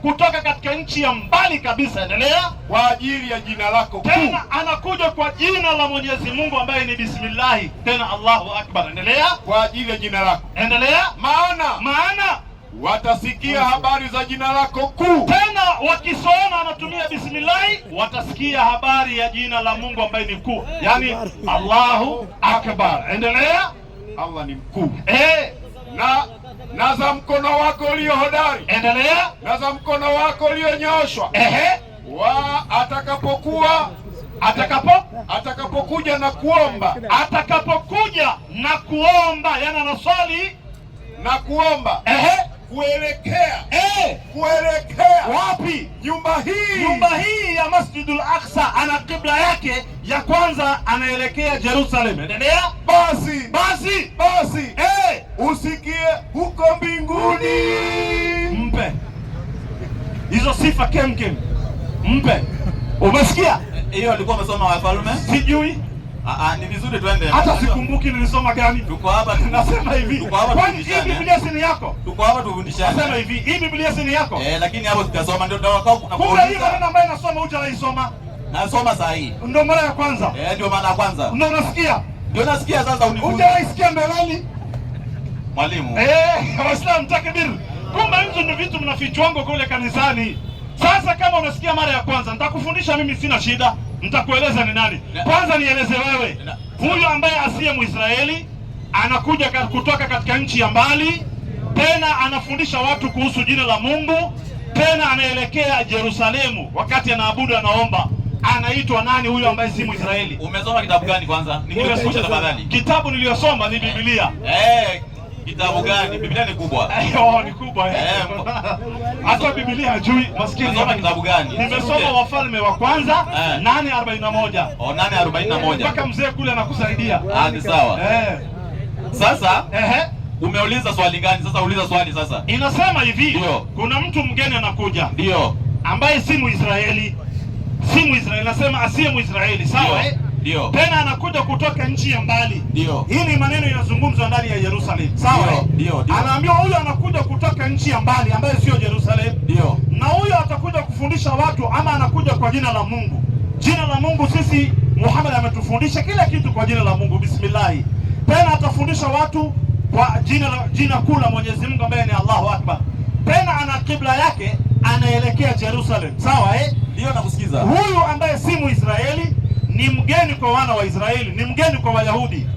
kutoka katika nchi ya mbali kabisa. Endelea. Kwa ajili ya jina lako kuu. Tena anakuja kwa jina la Mwenyezi Mungu ambaye ni bismillah, tena Allahu Akbar. Endelea. Kwa ajili ya jina lako. Endelea. Maana watasikia habari za jina lako kuu. Tena wakisoma anatumia bismillah, watasikia habari ya jina la Mungu ambaye ni kuu, yani Allahu Akbar. Endelea. Allah ni mkuu. Na za mkono wako ulio hodari. Endelea. Na za mkono wako ulionyooshwa. Atakapokuja na kuomba. Atakapokuja na kuomba, yani anaswali na kuomba. Kuelekea. Kuelekea wapi? Nyumba hii ya Masjidul Aqsa, ana kibla yake ya kwanza, anaelekea Jerusalem. Endelea. Basi usikie huko mbinguni. Mpe hizo sifa kemkem, mpe. Umesikia? Hiyo alikuwa amesoma Wafalme? Sijui. Ni vizuri tuende. Hata sikumbuki nilisoma gani. Tuko hapa tunasema hivi. Kwani hii Biblia si ni yako? Tuko hapa tufundishane. Nasema hivi, hii Biblia si ni yako? Lakini hapo tutasoma ndio wakao kuna kuuliza. Kumbe hii maneno ambayo nasoma hujaisoma. Nasoma saa hii. Ndio mara ya kwanza. Ndio mara ya kwanza. Ndio unasikia? Ndio nasikia sasa unifunze. Hujaisikia mbeleni? Mwalimu. Waislamu takbir. Kumbe hizo ni vitu mnafichwango kule kanisani. Sasa kama unasikia mara ya kwanza, nitakufundisha mimi, sina shida. Nitakueleza ni nani. Kwanza nieleze wewe. Huyu ambaye asiye Muisraeli anakuja kutoka katika nchi ya mbali, tena anafundisha watu kuhusu jina la Mungu, tena anaelekea Yerusalemu wakati anaabudu, anaomba. Anaitwa nani huyu ambaye si Muisraeli? Umesoma kitabu gani kwanza? Nikikumbusha tafadhali. Kitabu niliyosoma ni Biblia. Kitabu gani? Biblia ni kubwa. Ni kubwa. Hata Biblia hajui. Maskini. Unasoma kitabu gani? Nimesoma Wafalme wa kwanza 8:41. 8:41. Mpaka mzee kule anakusaidia. Ni sawa. Sasa umeuliza swali gani? Sasa uliza swali sasa. Inasema hivi. Ndio. Kuna mtu mgeni anakuja. Ndio. Ambaye si Muisraeli. si Mwisraeli, nasema asiye Mwisraeli, sawa eh? Ndio. Tena anakuja kutoka nchi ya mbali. Ndio. Hii ni maneno yanazungumzwa ndani ya Yerusalemu. Sawa eh? Ndio. Anaambiwa huyu anakuja kutoka nchi ya mbali ambayo sio Yerusalemu. Ndio. Na huyo atakuja kufundisha watu, ama anakuja kwa jina la Mungu. Jina la Mungu, sisi Muhammad ametufundisha kila kitu kwa jina la Mungu, bismillah. Tena atafundisha watu kwa jina kuu la Mwenyezi Mungu ambaye ni Allahu Akbar. Tena ana kibla yake, anaelekea Jerusalem. Sawa eh? Ndio, nakusikiza. Huyu ambaye si Mwisraeli ni mgeni kwa wana wa Israeli, ni mgeni kwa Wayahudi,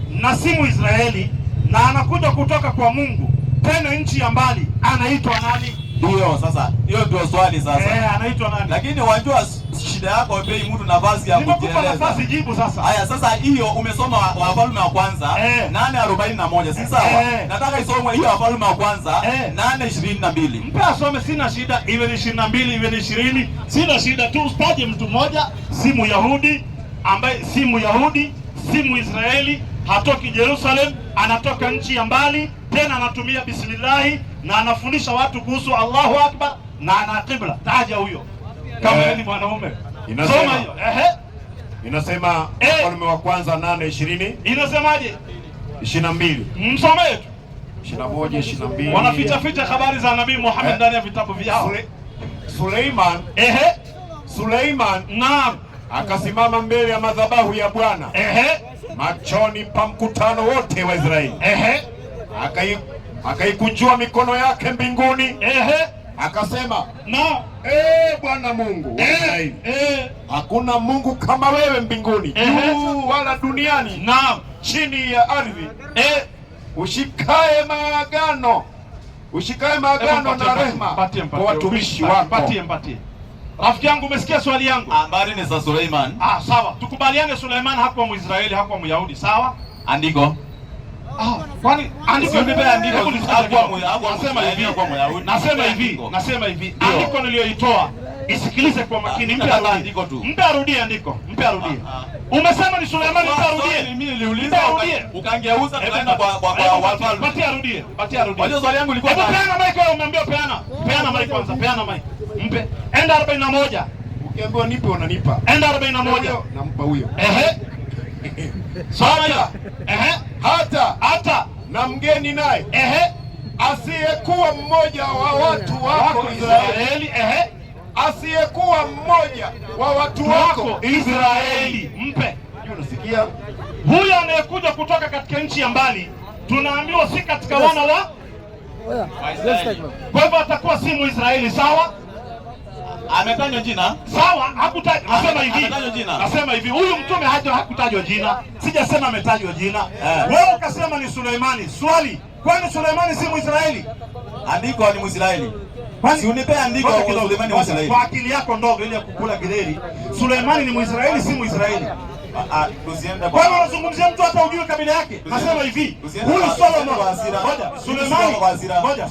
na si Mwisraeli, na anakuja kutoka kwa Mungu, tena nchi ya mbali. Anaitwa nani? Ndio, sasa hiyo ndio swali sasa. Anaitwa nani? Lakini wajua shida yako, upei mtu nafasi ya kujieleza. Nimekupa nafasi, jibu sasa. Haya, sasa hiyo umesoma Wafalme wa kwanza 8:41, si sawa? Nataka isomwe hiyo Wafalme wa kwanza 8:22. Mpe asome, sina shida, iwe ni 22 iwe ni 20, sina shida tu. Ustaje mtu mmoja si Myahudi, ambaye si Myahudi, si Mwisraeli, hatoki Jerusalem, anatoka nchi ya mbali, tena anatumia bismillah na anafundisha watu kuhusu Allahu Akbar na ana kibla. Taja huyo kama ni mwanaume. Soma hiyo. Inasema Wafalme wa kwanza 8:20. Inasemaje? 22. Msomee tu. 21, 22. Wanaficha habari za Nabii Muhammad ndani ya vitabu vyao. Suleiman naam, akasimama mbele ya madhabahu ya Bwana machoni pa mkutano wote wa Israeli. Akaikunjua mikono yake mbinguni. Akasema, Bwana Mungu wa Israeli, hakuna Mungu kama wewe mbinguni, juu wala duniani, naam, chini ya ardhi, ushikae maagano na rehema kwa watumishi wako. Mpatie. Rafiki yangu, umesikia swali yangu? Habari ni za Suleiman. Sawa. Tukubaliane Suleiman hakuwa Mwisraeli, hakuwa Myahudi, sawa? Andiko. Kwani andiko nipe andiko nasema hivi. Andiko niliyoitoa isikilize kwa makini, mpe arudie andiko. Umesema ni Suleiman, mpe arudie. Mimi niliuliza ukangeuza tukaenda kwa Wafalme. Patia arudie. Wajua swali yangu ilikuwa peana mic wewe, umeambiwa peana mic kwanza, peana mic. Mpe. Enda 41. Ukiambiwa nipe unanipa. Enda 41. Nampa huyo. Sasa hata na mgeni naye asiyekuwa mmoja wa watu wako Israeli, asiyekuwa mmoja wa watu wako Israeli. Mpe. Unasikia? Huyo anayekuja kutoka katika nchi ya mbali, tunaambiwa si katika wana wa Israeli. Kwa hivyo atakuwa si Mwisraeli, sawa? Ametajwa jina? Sawa, hakutajwa. Nasema hivi, huyu mtume hakutajwa jina. Sijasema ametajwa jina. Wewe ukasema ni Suleimani. Swali, kwani Suleimani si Mwisraeli? Andiko ni Mwisraeli. Si unipe andiko kwa Suleimani Mwisraeli. Kwa akili yako ndogo ile ya kukula gideri, Suleimani ni Mwisraeli, si Mwisraeli? Tusiende kwa hiyo unazungumzia mtu hata hujui kabila yake. Nasema hivi, huyu Solomon,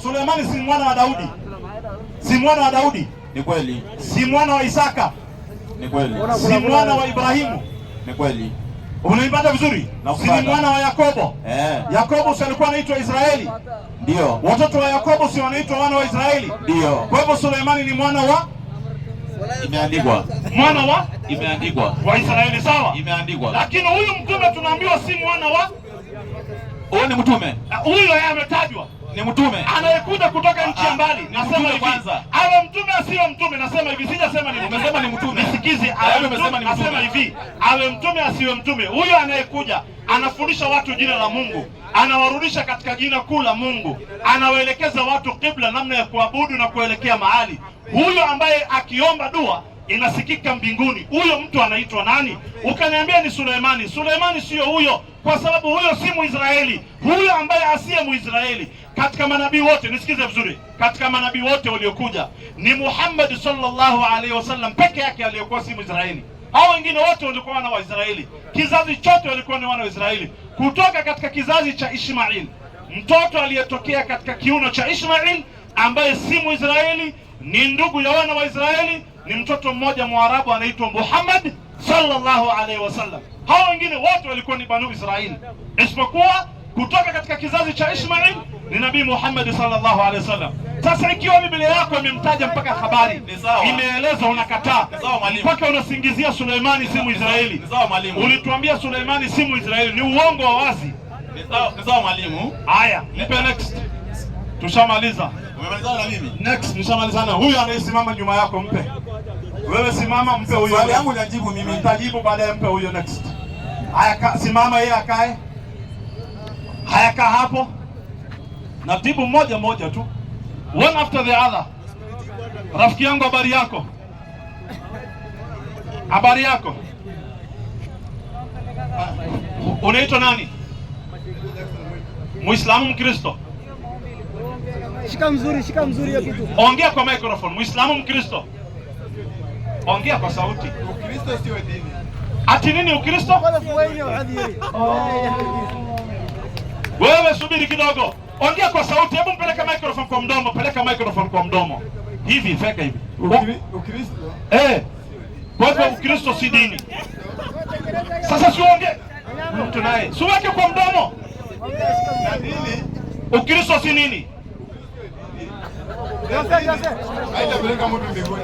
Suleimani si mwana wa Daudi. Si mwana wa Daudi. Ni kweli. Si mwana wa Isaka. Ni kweli. Si mwana wa Ibrahimu. Ni kweli. Unaipata vizuri? Si mwana wa Yakobo. Yakobo si alikuwa anaitwa Israeli? Ndio. Watoto wa Yakobo si wanaitwa wana wa Israeli? Ndio. Kwa hivyo Suleimani ni mwana wa Imeandikwa. Mwana wa? Imeandikwa. Wa Israeli, sawa? Imeandikwa. Lakini huyu mtume tunaambiwa si mwana wa? Huyo ni mtume. Huyo yeye ametajwa. Ni mtume anayekuja kutoka nchi ya mbali. Nasema hivi, kwanza awe mtume asiwe mtume. Nasema hivi, sijasema ni mtume. Umesema ni mtume. Nisikize, awe mtume. Nasema hivi, awe mtume asiwe mtume. Huyo anayekuja anafundisha watu jina la Mungu, anawarudisha katika jina kuu la Mungu, anawaelekeza watu kibla, namna ya kuabudu na kuelekea mahali. Huyo ambaye akiomba dua inasikika mbinguni, huyo mtu anaitwa nani? Ukaniambia ni Suleimani. Suleimani sio huyo, kwa sababu huyo si Mwisraeli. Huyo ambaye asiye Mwisraeli katika manabii wote, nisikize vizuri, katika manabii wote waliokuja ni Muhammad sallallahu alaihi wasallam peke yake aliyekuwa si Mwisraeli. Hao wengine wote walikuwa wana wa Israeli. Kizazi chote walikuwa ni wana wa Israeli, kutoka katika kizazi cha Ishmail, mtoto aliyetokea katika kiuno cha Ishmail ambaye si Mwisraeli, ni ndugu ya wana wa Israeli, ni mtoto mmoja Mwarabu anaitwa Muhammad sallallahu alaihi wasallam. Hao wengine wote walikuwa ni Banu Israeli, isipokuwa kutoka katika kizazi cha Ishmail ni Nabii Muhammad sallallahu alaihi wasallam. Sasa ikiwa Biblia yako imemtaja mpaka habari imeeleza, unakataa mpaka unasingizia Suleimani si Mwisraeli. Ulituambia Suleimani si Mwisraeli, ni uongo wa wazi. Ni sawa mwalimu. Haya, mpe next. Tushamaliza. Umemalizana na mimi? Next, nishamalizana. Huyu anayesimama nyuma yako mpe. Wewe simama, mpe huyo. Swali yangu najibu mimi, nitajibu baadaye, mpe huyo next. Haya, simama yeye akae. Haya, kaa hapo. Natibu mmoja mmoja tu. One after the other. Rafiki yangu, habari yako? Habari yako? Unaitwa nani? Muislamu, Mkristo? Shika mzuri ya kitu. Ongea kwa microphone. Muislamu, Mkristo? Ongea kwa sauti. Ukristo sio dini. Ati nini Ukristo? Wewe subiri kidogo. Ongea kwa sauti. Hebu mpeleka microphone kwa mdomo. Peleka microphone kwa mdomo. Hivi, feka hivi. Ukristo? Kwa hivyo Ukristo si dini. Sasa si uongee. Mtu naye. Si uweke kwa mdomo. Na dini? Ukristo si nini? Haitapeleka mtu mbinguni.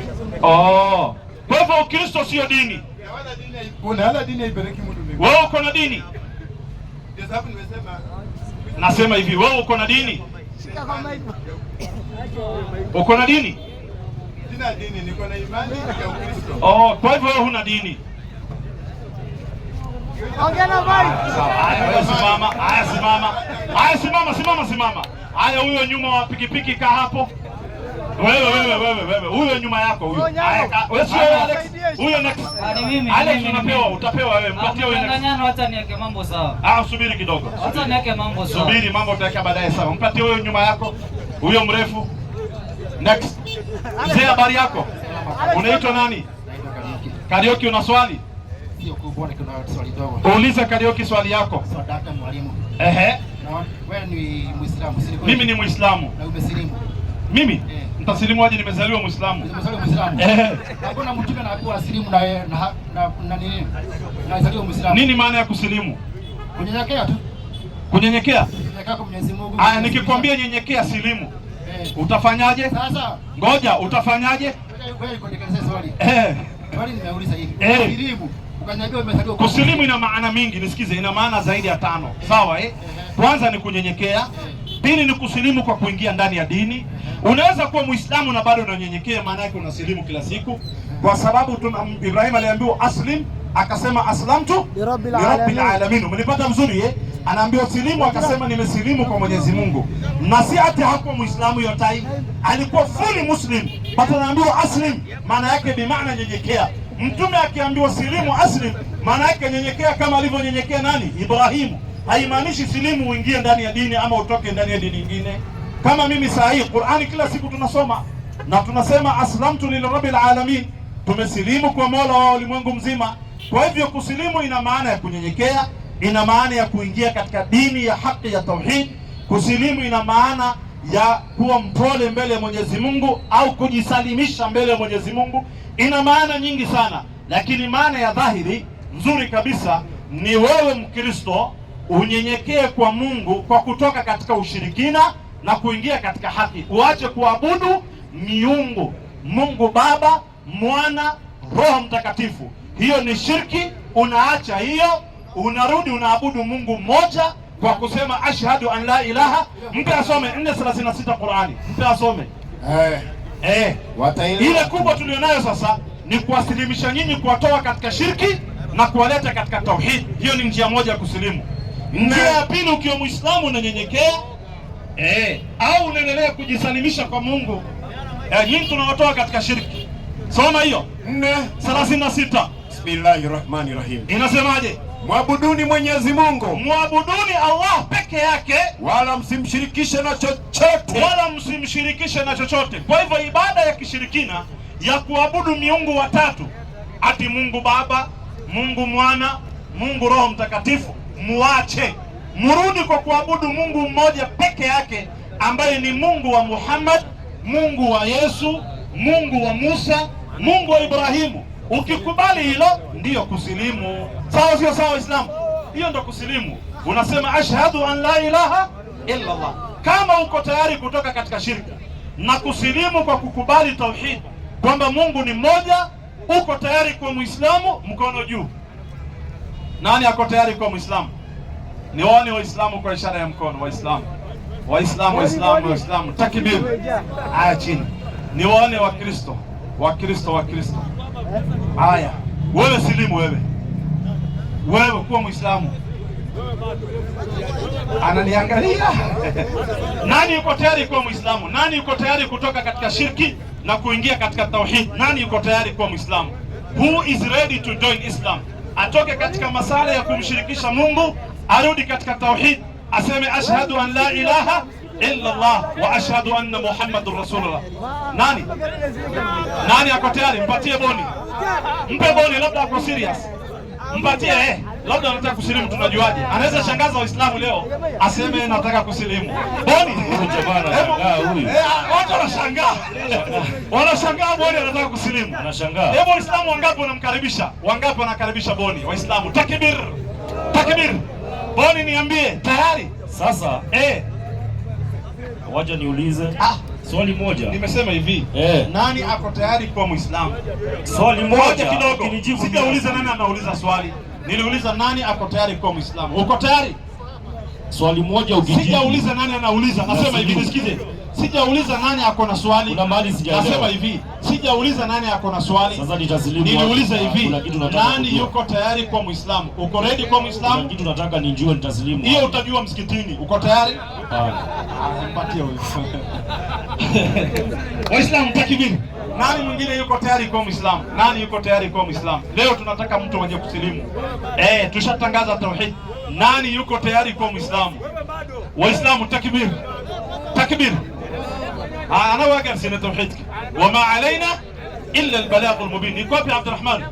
Kwa hivyo Ukristo sio dini. Kuna dini haipeleki mtu mbinguni. Wewe uko na dini? Ndio sababu nimesema. Nasema hivi, wewe uko na dini? Uko na dini? Sina dini, niko na imani ya Ukristo. Kwa hivyo wewe huna dini. Ongea na bali. Haya, simama. Haya, simama. Haya, huyo nyuma wa pikipiki kaa hapo. Wewe. Huyo nyuma yako huyo. Wewe sio Alex. Huyo next. Alex utapewa wewe. Mpatie huyo next. Acha niweke mambo sawa. Subiri kidogo. Acha niweke mambo sawa. Subiri, mambo utaweka baadaye sawa. Mpatie huyo nyuma yako. Huyo mrefu. Next. Mzee, habari yako? Unaitwa nani? Karioki, una swali? Sio kubwa, kuna swali dogo. Uulize Karioki swali yako. Sadaka mwalimu. Wewe ni Muislamu, si kweli? Mimi ni Muislamu. Na umesilimu? Mimi? Mtasilimu aje? Nimezaliwa Muislamu. Nimezaliwa Muislamu. Hakuna mtu anakuwa asilimu na nini? Nazaliwa Muislamu. Nini maana ya kusilimu? Kunyenyekea tu. Kunyenyekea? Kunyenyekea kwa Mwenyezi Mungu. Nikikwambia nyenyekea silimu. Utafanyaje? Sasa. Ngoja, utafanyaje? Wewe kuelekeza swali. Swali nimeuliza hivi. Kusilimu. Ukanyagua umezaliwa. Kusilimu ina maana mingi, nisikize, ina maana zaidi ya 5. Sawa Kwanza ni kunyenyekea. Pili ni kusilimu kwa kuingia ndani ya dini. Unaweza kuwa Muislamu na bado unanyenyekea, maana yake unasilimu kila siku. Kwa sababu Ibrahim aliambiwa aslim, akasema aslamtu lirabbil alamin. Umenipata vizuri Anaambiwa silimu, akasema nimesilimu kwa Mwenyezi Mungu. Na si ati hapo Muislamu yote, alikuwa fully Muslim. But anaambiwa aslim, maana yake bi maana nyenyekea. Mtume akiambiwa silimu aslim, maana yake nyenyekea kama alivyonyenyekea nani? Ibrahimu. Haimaanishi silimu uingie ndani ya dini ama utoke ndani ya dini nyingine. Kama mimi saa hii Qur'ani kila siku tunasoma na tunasema aslamtu lirabbil alamin, tumesilimu kwa Mola wa ulimwengu mzima. Kwa hivyo kusilimu ina maana ya kunyenyekea, ina maana ya kuingia katika dini ya haki ya tauhid. Kusilimu ina maana ya kuwa mpole mbele ya Mwenyezi Mungu au kujisalimisha mbele ya Mwenyezi Mungu. Ina maana nyingi sana, lakini maana ya dhahiri nzuri kabisa ni wewe Mkristo unyenyekee kwa Mungu kwa kutoka katika ushirikina na kuingia katika haki. Uache kuabudu miungu, Mungu Baba, Mwana, Roho Mtakatifu. Hiyo ni shirki, unaacha hiyo, unarudi unaabudu Mungu mmoja kwa kusema ashhadu an la ilaha. Mpe asome 4:36 Qur'ani. Mpe asome. Ile kubwa tulionayo sasa ni kuwasilimisha nyinyi, kuwatoa katika shirki na kuwaleta katika tauhid. Hiyo ni njia moja ya kusilimu. Njia ya pili, ukiwa Muislamu unanyenyekea au unaendelea kujisalimisha kwa Mungu, nyinyi tunawatoa katika shirki. Soma hiyo 4:36. Bismillahirrahmanirrahim. Inasemaje? Mwabuduni Mwenyezi Mungu. Mwabuduni Allah peke yake, wala msimshirikishe na chochote. Kwa hivyo ibada ya kishirikina ya kuabudu miungu watatu, ati Mungu Baba, Mungu Mwana, Mungu Roho Mtakatifu, muache. Murudi kwa kuabudu Mungu mmoja peke yake, ambaye ni Mungu wa Muhammad, Mungu wa Yesu, Mungu wa Musa, Mungu wa Ibrahimu. Ukikubali hilo ndiyo kusilimu. Sawa sio sawa Waislamu? Hiyo ndio kusilimu. Unasema ashhadu an la ilaha illa Allah. Kama uko tayari kutoka katika shirka na kusilimu kwa kukubali tauhid kwamba Mungu ni mmoja, uko tayari kuwa Muislamu, mkono juu. Nani ako tayari kuwa Muislamu? Nione Waislamu kwa ishara ya mkono. Waislamu. Takbir. Aya chini. Nione Wakristo. Aya. Wewe silimu wewe kuwa Muislamu. Ananiangalia. Nani yuko tayari kuwa Muislamu? Nani yuko tayari kutoka katika shirki na kuingia katika tauhid? Nani yuko tayari kuwa Muislamu? Who is ready to join Islam? Atoke katika masala ya kumshirikisha Mungu, arudi katika tauhid, aseme ashhadu an la ilaha illa Allah wa ashhadu anna Muhammadur Rasulullah. Nani ako tayari? Mpatie boni. Mpe boni, labda ako serious. Mpatie labda anataka kusilimu, tunajuaje? Anaweza shangaza Waislamu leo aseme nataka kusilimu. Boni. Watu wanashangaa boni anataka kusilimu. Anashangaa. Hebu Waislamu wangapi wanamkaribisha? Wangapi wanakaribisha boni? Waislamu takbir. Boni niambie tayari. Sasa wacha niulize swali moja. Nimesema hivi, nani ako tayari kuwa Muislamu? Swali moja kidogo. Sijauliza nani anauliza swali. Niliuliza nani ako tayari kuwa Muislamu. Uko tayari? Swali moja ukijibu. Sijauliza nani anauliza. Nasema hivi, nisikize. Sijauliza nani ako na swali. Kuna mali sijaelewa. Nasema hivi, sijauliza nani ako na swali. Sasa nitasilimu. Niliuliza hivi, nani yuko tayari kuwa Muislamu? Uko ready kuwa Muislamu? Kuna kitu nataka nijue, nitasilimu. Hiyo utajua msikitini. Uko tayari? Mpatie huyo. Waislamu takbir. Nani mwingine yuko tayari kuwa Muislamu? Nani yuko tayari kuwa Muislamu? Leo tunataka mtu aje kusilimu. Tushatangaza tauhid. Nani yuko tayari kuwa Muislamu? Waislamu takbir. Ana waga sina tauhid. Wama alaina illa albalagh almubin. Iko wapi Abdurrahman?